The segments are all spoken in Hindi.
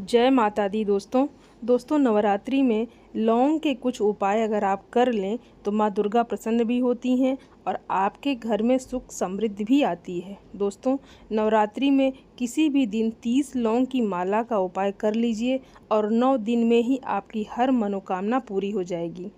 जय माता दी दोस्तों नवरात्रि में लौंग के कुछ उपाय अगर आप कर लें तो माँ दुर्गा प्रसन्न भी होती हैं और आपके घर में सुख समृद्धि भी आती है। दोस्तों नवरात्रि में किसी भी दिन 30 लौंग की माला का उपाय कर लीजिए और 9 दिन में ही आपकी हर मनोकामना पूरी हो जाएगी।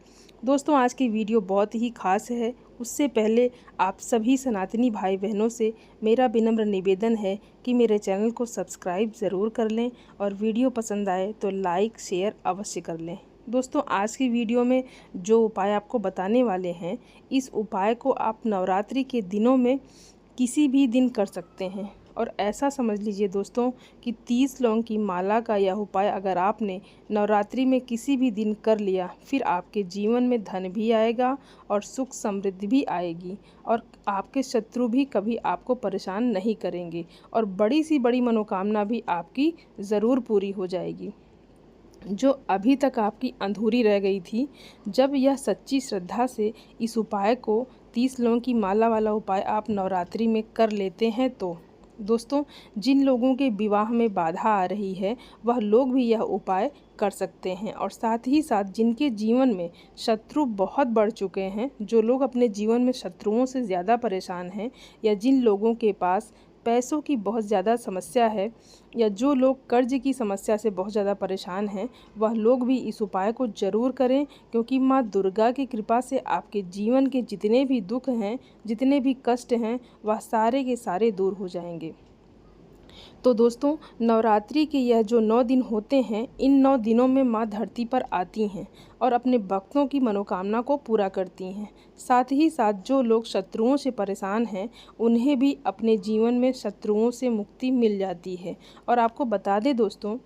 दोस्तों आज की वीडियो बहुत ही खास है। उससे पहले आप सभी सनातनी भाई बहनों से मेरा विनम्र निवेदन है कि मेरे चैनल को सब्सक्राइब ज़रूर कर लें और वीडियो पसंद आए तो लाइक शेयर अवश्य कर लें। दोस्तों आज की वीडियो में जो उपाय आपको बताने वाले हैं, इस उपाय को आप नवरात्रि के दिनों में किसी भी दिन कर सकते हैं। और ऐसा समझ लीजिए दोस्तों कि 30 लौंग की माला का यह उपाय अगर आपने नवरात्रि में किसी भी दिन कर लिया, फिर आपके जीवन में धन भी आएगा और सुख समृद्धि भी आएगी और आपके शत्रु भी कभी आपको परेशान नहीं करेंगे और बड़ी सी बड़ी मनोकामना भी आपकी ज़रूर पूरी हो जाएगी जो अभी तक आपकी अधूरी रह गई थी। जब यह सच्ची श्रद्धा से इस उपाय को 30 लौंग की माला वाला उपाय आप नवरात्रि में कर लेते हैं तो दोस्तों जिन लोगों के विवाह में बाधा आ रही है वह लोग भी यह उपाय कर सकते हैं। और साथ ही साथ जिनके जीवन में शत्रु बहुत बढ़ चुके हैं, जो लोग अपने जीवन में शत्रुओं से ज़्यादा परेशान हैं, या जिन लोगों के पास पैसों की बहुत ज़्यादा समस्या है, या जो लोग कर्ज की समस्या से बहुत ज़्यादा परेशान हैं, वह लोग भी इस उपाय को ज़रूर करें, क्योंकि माँ दुर्गा की कृपा से आपके जीवन के जितने भी दुख हैं, जितने भी कष्ट हैं, वह सारे के सारे दूर हो जाएंगे। तो दोस्तों नवरात्रि के यह जो 9 दिन होते हैं, इन 9 दिनों में माँ धरती पर आती हैं और अपने भक्तों की मनोकामना को पूरा करती हैं। साथ ही साथ जो लोग शत्रुओं से परेशान हैं, उन्हें भी अपने जीवन में शत्रुओं से मुक्ति मिल जाती है। और आपको बता दें दोस्तों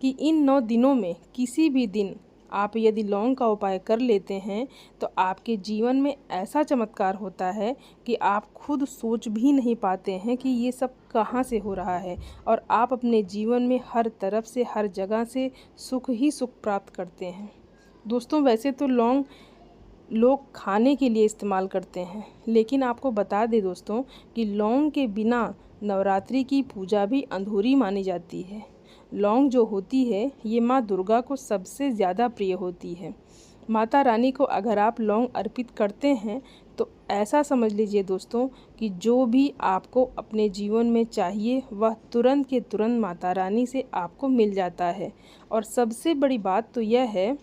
कि इन 9 दिनों में किसी भी दिन आप यदि लौंग का उपाय कर लेते हैं तो आपके जीवन में ऐसा चमत्कार होता है कि आप खुद सोच भी नहीं पाते हैं कि ये सब कहाँ से हो रहा है, और आप अपने जीवन में हर तरफ से हर जगह से सुख ही सुख प्राप्त करते हैं। दोस्तों वैसे तो लौंग लोग खाने के लिए इस्तेमाल करते हैं, लेकिन आपको बता दें दोस्तों कि लौंग के बिना नवरात्रि की पूजा भी अधूरी मानी जाती है। लौंग जो होती है ये माँ दुर्गा को सबसे ज़्यादा प्रिय होती है। माता रानी को अगर आप लौंग अर्पित करते हैं तो ऐसा समझ लीजिए दोस्तों कि जो भी आपको अपने जीवन में चाहिए वह तुरंत के तुरंत माता रानी से आपको मिल जाता है। और सबसे बड़ी बात तो यह है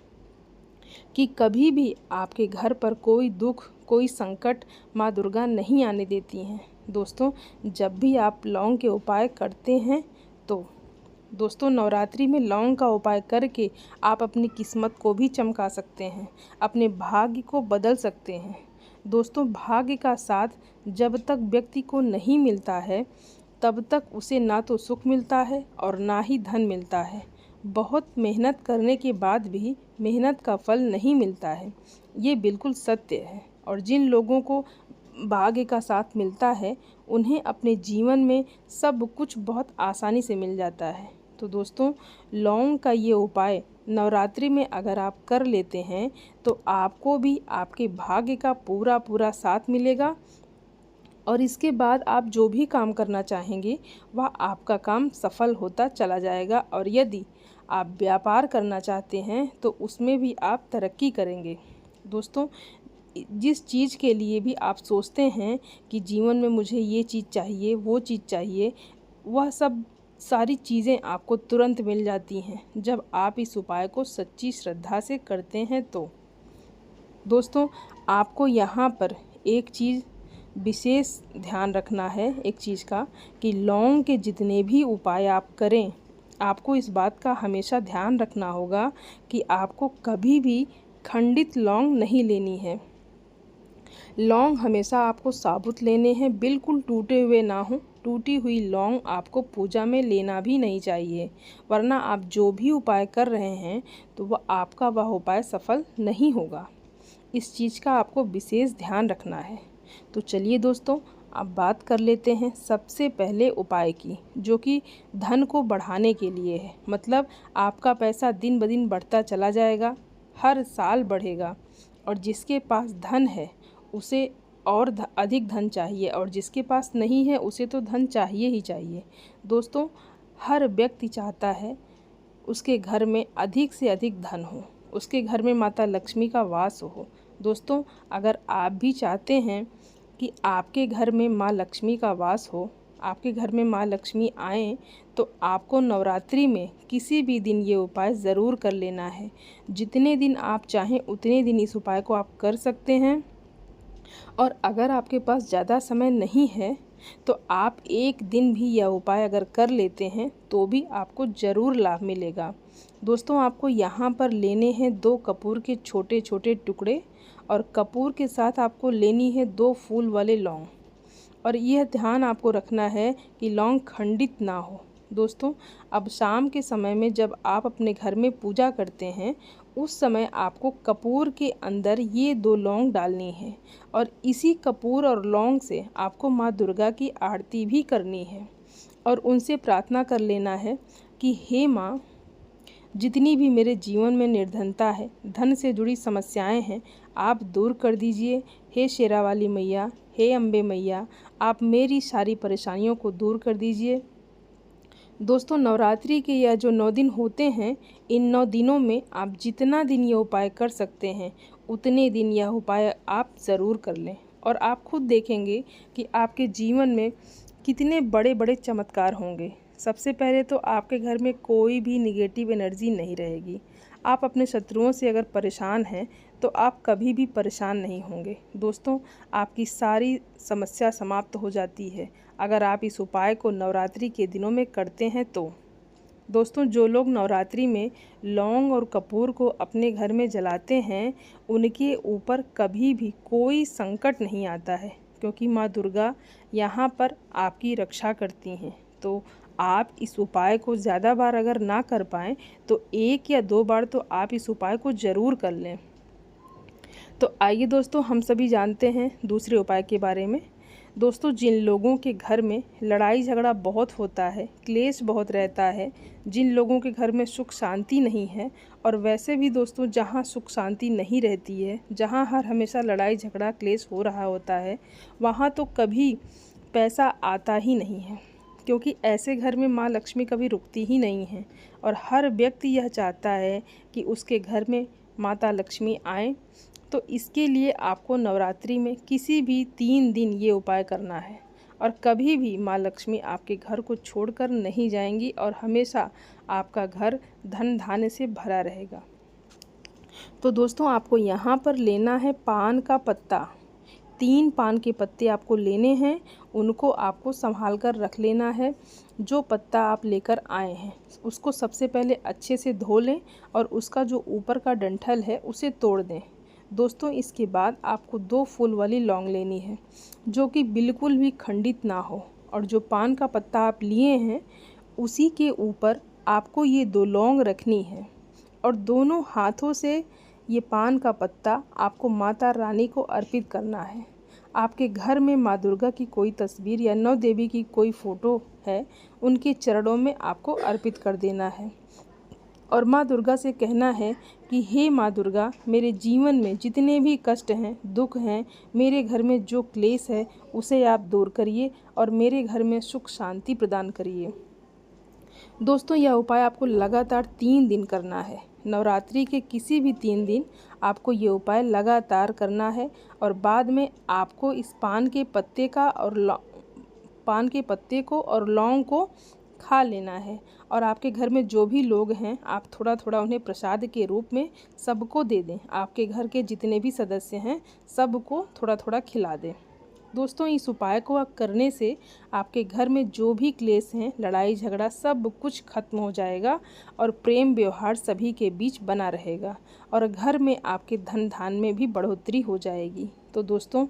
कि कभी भी आपके घर पर कोई दुख कोई संकट माँ दुर्गा नहीं आने देती हैं। दोस्तों जब भी आप लौंग के उपाय करते हैं तो दोस्तों नवरात्रि में लौंग का उपाय करके आप अपनी किस्मत को भी चमका सकते हैं, अपने भाग्य को बदल सकते हैं। दोस्तों भाग्य का साथ जब तक व्यक्ति को नहीं मिलता है तब तक उसे ना तो सुख मिलता है और ना ही धन मिलता है। बहुत मेहनत करने के बाद भी मेहनत का फल नहीं मिलता है, ये बिल्कुल सत्य है। और जिन लोगों को भाग्य का साथ मिलता है उन्हें अपने जीवन में सब कुछ बहुत आसानी से मिल जाता है। तो दोस्तों लौंग का ये उपाय नवरात्रि में अगर आप कर लेते हैं तो आपको भी आपके भाग्य का पूरा पूरा साथ मिलेगा और इसके बाद आप जो भी काम करना चाहेंगे वह आपका काम सफल होता चला जाएगा। और यदि आप व्यापार करना चाहते हैं तो उसमें भी आप तरक्की करेंगे। दोस्तों जिस चीज़ के लिए भी आप सोचते हैं कि जीवन में मुझे ये चीज़ चाहिए वो चीज़ चाहिए, वह सब सारी चीज़ें आपको तुरंत मिल जाती हैं जब आप इस उपाय को सच्ची श्रद्धा से करते हैं। तो दोस्तों आपको यहाँ पर एक चीज़ विशेष ध्यान रखना है, एक चीज़ का, कि लौंग के जितने भी उपाय आप करें आपको इस बात का हमेशा ध्यान रखना होगा कि आपको कभी भी खंडित लौंग नहीं लेनी है। लौंग हमेशा आपको साबुत लेने हैं, बिल्कुल टूटे हुए ना हो। टूटी हुई लौंग आपको पूजा में लेना भी नहीं चाहिए, वरना आप जो भी उपाय कर रहे हैं तो वह उपाय सफल नहीं होगा। इस चीज़ का आपको विशेष ध्यान रखना है। तो चलिए दोस्तों अब बात कर लेते हैं सबसे पहले उपाय की, जो कि धन को बढ़ाने के लिए है। मतलब आपका पैसा दिन ब दिन बढ़ता चला जाएगा, हर साल बढ़ेगा, और जिसके पास धन है उसे और अधिक धन चाहिए, और जिसके पास नहीं है उसे तो धन चाहिए ही चाहिए। दोस्तों हर व्यक्ति चाहता है उसके घर में अधिक से अधिक धन हो, उसके घर में माता लक्ष्मी का वास हो। दोस्तों, अगर आप भी चाहते हैं कि आपके घर में माँ लक्ष्मी का वास हो, आपके घर में माँ लक्ष्मी आएँ, तो आपको नवरात्रि में किसी भी दिन ये उपाय ज़रूर कर लेना है। जितने दिन आप चाहें उतने दिन इस उपाय को आप कर सकते हैं। और अगर आपके पास ज़्यादा समय नहीं है तो आप एक दिन भी यह उपाय अगर कर लेते हैं तो भी आपको ज़रूर लाभ मिलेगा। दोस्तों, आपको यहाँ पर लेने हैं 2 कपूर के छोटे छोटे टुकड़े और कपूर के साथ आपको लेनी है 2 फूल वाले लौंग। और यह ध्यान आपको रखना है कि लौंग खंडित ना हो। दोस्तों, अब शाम के समय में जब आप अपने घर में पूजा करते हैं उस समय आपको कपूर के अंदर ये 2 लौंग डालनी है और इसी कपूर और लौंग से आपको माँ दुर्गा की आरती भी करनी है और उनसे प्रार्थना कर लेना है कि हे माँ, जितनी भी मेरे जीवन में निर्धनता है, धन से जुड़ी समस्याएं हैं, आप दूर कर दीजिए। हे शेरावाली मैया, हे अम्बे मैया, आप मेरी सारी परेशानियों को दूर कर दीजिए। दोस्तों, नवरात्रि के यह जो 9 दिन होते हैं, इन 9 दिनों में आप जितना दिन ये उपाय कर सकते हैं उतने दिन यह उपाय आप ज़रूर कर लें और आप खुद देखेंगे कि आपके जीवन में कितने बड़े बड़े चमत्कार होंगे। सबसे पहले तो आपके घर में कोई भी निगेटिव एनर्जी नहीं रहेगी। आप अपने शत्रुओं से अगर परेशान हैं तो आप कभी भी परेशान नहीं होंगे। दोस्तों, आपकी सारी समस्या समाप्त हो जाती है अगर आप इस उपाय को नवरात्रि के दिनों में करते हैं तो। दोस्तों, जो लोग नवरात्रि में लौंग और कपूर को अपने घर में जलाते हैं उनके ऊपर कभी भी कोई संकट नहीं आता है, क्योंकि माँ दुर्गा यहाँ पर आपकी रक्षा करती हैं। तो आप इस उपाय को ज़्यादा बार अगर ना कर पाएँ तो 1 या 2 बार तो आप इस उपाय को ज़रूर कर लें। तो आइए दोस्तों, हम सभी जानते हैं दूसरे उपाय के बारे में। दोस्तों, जिन लोगों के घर में लड़ाई झगड़ा बहुत होता है, क्लेश बहुत रहता है, जिन लोगों के घर में सुख शांति नहीं है, और वैसे भी दोस्तों जहाँ सुख शांति नहीं रहती है, जहाँ हर हमेशा लड़ाई झगड़ा क्लेश हो रहा होता है, वहाँ तो कभी पैसा आता ही नहीं है, क्योंकि ऐसे घर में माँ लक्ष्मी कभी रुकती ही नहीं है। और हर व्यक्ति यह चाहता है कि उसके घर में माता लक्ष्मी आए। तो इसके लिए आपको नवरात्रि में किसी भी 3 दिन ये उपाय करना है और कभी भी माँ लक्ष्मी आपके घर को छोड़कर नहीं जाएंगी और हमेशा आपका घर धन धान्य से भरा रहेगा। तो दोस्तों, आपको यहाँ पर लेना है पान का पत्ता। 3 पान के पत्ते आपको लेने हैं, उनको आपको संभाल कर रख लेना है। जो पत्ता आप लेकर आए हैं उसको सबसे पहले अच्छे से धो लें और उसका जो ऊपर का डंठल है उसे तोड़ दें। दोस्तों, इसके बाद आपको 2 फूल वाली लौंग लेनी है जो कि बिल्कुल भी खंडित ना हो, और जो पान का पत्ता आप लिए हैं उसी के ऊपर आपको ये 2 लौंग रखनी है और दोनों हाथों से ये पान का पत्ता आपको माता रानी को अर्पित करना है। आपके घर में माँ दुर्गा की कोई तस्वीर या नौ देवी की कोई फ़ोटो है, उनके चरणों में आपको अर्पित कर देना है और माँ दुर्गा से कहना है कि हे माँ दुर्गा, मेरे जीवन में जितने भी कष्ट हैं, दुख हैं, मेरे घर में जो क्लेश है उसे आप दूर करिए और मेरे घर में सुख शांति प्रदान करिए। दोस्तों, यह उपाय आपको लगातार 3 दिन करना है। नवरात्रि के किसी भी 3 दिन आपको ये उपाय लगातार करना है और बाद में आपको इस पान के पत्ते को और लौंग को खा लेना है और आपके घर में जो भी लोग हैं आप थोड़ा थोड़ा उन्हें प्रसाद के रूप में सबको दे दें। आपके घर के जितने भी सदस्य हैं सबको थोड़ा थोड़ा खिला दें। दोस्तों, इस उपाय को करने से आपके घर में जो भी क्लेश हैं, लड़ाई झगड़ा, सब कुछ खत्म हो जाएगा और प्रेम व्यवहार सभी के बीच बना रहेगा और घर में आपके धन धान्य में भी बढ़ोतरी हो जाएगी। तो दोस्तों,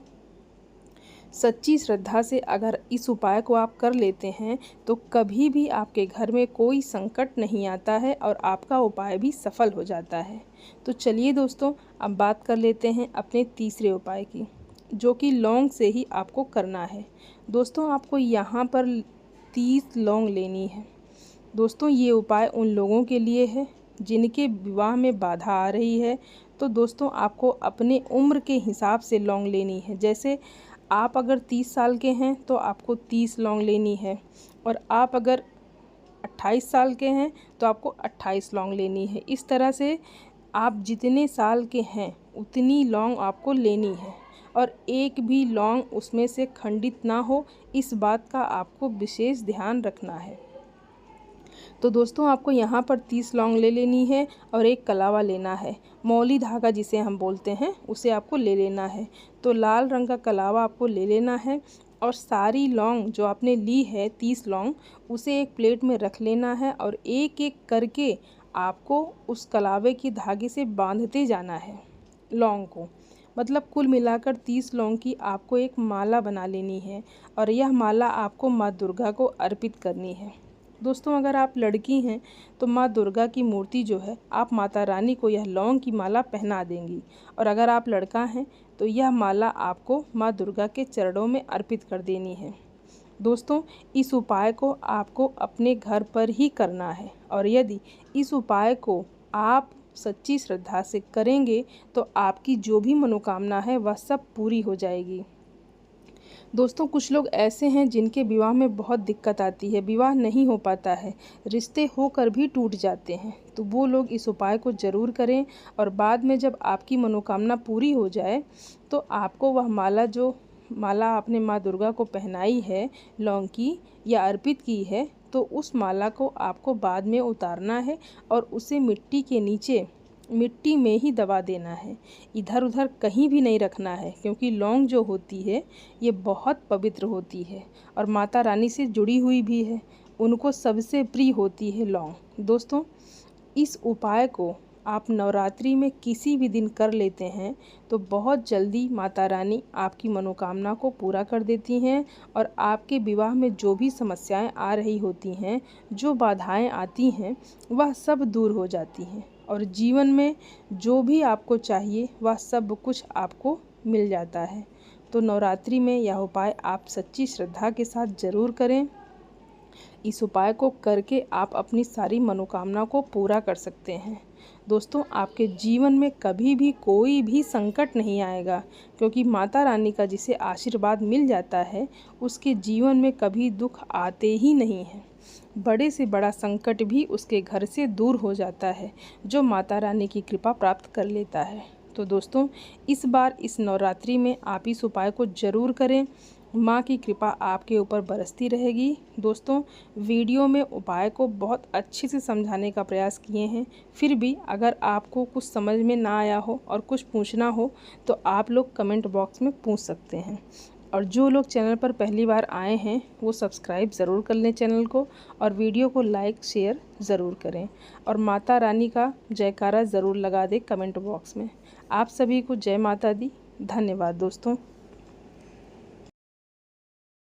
सच्ची श्रद्धा से अगर इस उपाय को आप कर लेते हैं तो कभी भी आपके घर में कोई संकट नहीं आता है और आपका उपाय भी सफल हो जाता है। तो चलिए दोस्तों, अब बात कर लेते हैं अपने तीसरे उपाय की, जो कि लौंग से ही आपको करना है। दोस्तों, आपको यहाँ पर 30 लौंग लेनी है। दोस्तों, ये उपाय उन लोगों के लिए है जिनके विवाह में बाधा आ रही है। तो दोस्तों, आपको अपने उम्र के हिसाब से लौंग लेनी है। जैसे आप अगर 30 साल के हैं तो आपको 30 लौंग लेनी है और आप अगर 28 साल के हैं तो आपको 28 लौंग लेनी है। इस तरह से आप जितने साल के हैं उतनी लौंग आपको लेनी है और एक भी लौंग उसमें से खंडित ना हो, इस बात का आपको विशेष ध्यान रखना है। तो दोस्तों आपको यहाँ पर 30 लौंग ले लेनी है और एक कलावा लेना है। मौली धागा जिसे हम बोलते हैं उसे आपको ले लेना है। तो लाल रंग का कलावा आपको ले लेना है और सारी लौंग जो आपने ली है 30 लौंग उसे एक प्लेट में रख लेना है और एक एक करके आपको उस कलावे की धागे से बांधते जाना है लौंग को। मतलब कुल मिलाकर 30 लौंग की आपको एक माला बना लेनी है और यह माला आपको माँ दुर्गा को अर्पित करनी है। दोस्तों अगर आप लड़की हैं तो माँ दुर्गा की मूर्ति जो है आप माता रानी को यह लौंग की माला पहना देंगी और अगर आप लड़का हैं तो यह माला आपको माँ दुर्गा के चरणों में अर्पित कर देनी है। दोस्तों इस उपाय को आपको अपने घर पर ही करना है और यदि इस उपाय को आप सच्ची श्रद्धा से करेंगे तो आपकी जो भी मनोकामना है वह सब पूरी हो जाएगी। दोस्तों कुछ लोग ऐसे हैं जिनके विवाह में बहुत दिक्कत आती है, विवाह नहीं हो पाता है, रिश्ते होकर भी टूट जाते हैं। तो वो लोग इस उपाय को ज़रूर करें और बाद में जब आपकी मनोकामना पूरी हो जाए तो आपको वह माला आपने माँ दुर्गा को पहनाई है लौंग की या अर्पित की है, तो उस माला को आपको बाद में उतारना है और उसे मिट्टी में ही दबा देना है। इधर उधर कहीं भी नहीं रखना है क्योंकि लौंग जो होती है ये बहुत पवित्र होती है और माता रानी से जुड़ी हुई भी है, उनको सबसे प्रिय होती है लौंग। दोस्तों इस उपाय को आप नवरात्रि में किसी भी दिन कर लेते हैं तो बहुत जल्दी माता रानी आपकी मनोकामना को पूरा कर देती हैं और आपके विवाह में जो भी समस्याएं आ रही होती हैं, जो बाधाएं आती हैं, वह सब दूर हो जाती हैं और जीवन में जो भी आपको चाहिए वह सब कुछ आपको मिल जाता है। तो नवरात्रि में यह उपाय आप सच्ची श्रद्धा के साथ ज़रूर करें। इस उपाय को करके आप अपनी सारी मनोकामना को पूरा कर सकते हैं। दोस्तों आपके जीवन में कभी भी कोई भी संकट नहीं आएगा क्योंकि माता रानी का जिसे आशीर्वाद मिल जाता है उसके जीवन में कभी दुख आते ही नहीं हैं। बड़े से बड़ा संकट भी उसके घर से दूर हो जाता है जो माता रानी की कृपा प्राप्त कर लेता है। तो दोस्तों इस बार इस नवरात्रि में आप इस उपाय को ज़रूर करें, माँ की कृपा आपके ऊपर बरसती रहेगी। दोस्तों वीडियो में उपाय को बहुत अच्छे से समझाने का प्रयास किए हैं, फिर भी अगर आपको कुछ समझ में ना आया हो और कुछ पूछना हो तो आप लोग कमेंट बॉक्स में पूछ सकते हैं। और जो लोग चैनल पर पहली बार आए हैं वो सब्सक्राइब ज़रूर कर लें चैनल को और वीडियो को लाइक शेयर ज़रूर करें और माता रानी का जयकारा ज़रूर लगा दें कमेंट बॉक्स में। आप सभी को जय माता दी। धन्यवाद दोस्तों।